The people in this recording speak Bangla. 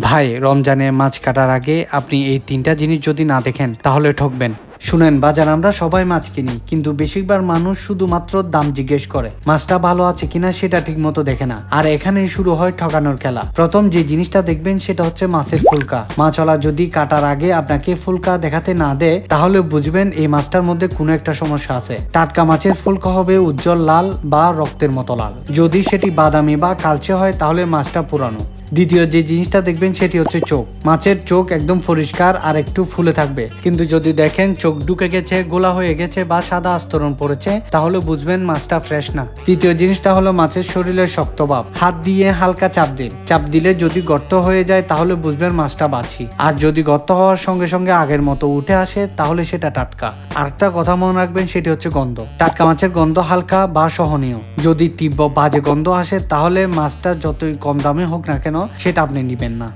ভাই, রমজানে মাছ কাটার আগে আপনি এই তিনটা জিনিস যদি না দেখেন তাহলে ঠকবেন। শুনেন বাজার, আমরা সবাই মাছ কিনি, কিন্তু বেশিরভাগ মানুষ শুধুমাত্র দাম জিজ্ঞেস করে, মাছটা ভালো আছে কিনা সেটা ঠিক মতো দেখে না। আর এখানেই শুরু হয় ঠকানোর খেলা। প্রথম যে জিনিসটা দেখবেন সেটা হচ্ছে মাছের ফুলকা। মাছওয়ালা যদি কাটার আগে আপনাকে ফুলকা দেখাতে না দেয় তাহলে বুঝবেন এই মাছটার মধ্যে কোনো একটা সমস্যা আছে। টাটকা মাছের ফুলকা হবে উজ্জ্বল লাল বা রক্তের মতো লাল। যদি সেটি বাদামি বা কালচে হয় তাহলে মাছটা পুরানো। দ্বিতীয় যে জিনিসটা দেখবেন সেটি হচ্ছে চোখ। মাছের চোখ একদম পরিষ্কার আর একটু ফুলে থাকবে, কিন্তু যদি দেখেন চোখ ঢুকে গেছে, গোলা হয়ে গেছে বা সাদা আস্তরণ পড়েছে তাহলে বুঝবেন মাছটা ফ্রেশ না। তৃতীয় জিনিসটা হলো মাছের শরীরের শক্ত ভাব। হাত দিয়ে হালকা চাপ দিন, চাপ দিলে যদি গর্ত হয়ে যায় তাহলে বুঝবেন মাছটা বাছি। আর যদি গর্ত হওয়ার সঙ্গে সঙ্গে আগের মতো উঠে আসে তাহলে সেটা টাটকা। আরেকটা কথা মনে রাখবেন সেটি হচ্ছে গন্ধ। টাটকা মাছের গন্ধ হালকা বা সহনীয়। যদি তীব্র বাজে গন্ধ আসে তাহলে মাছটা যতই কম দামে হোক না কেন সেটা আপনি নিবেন না।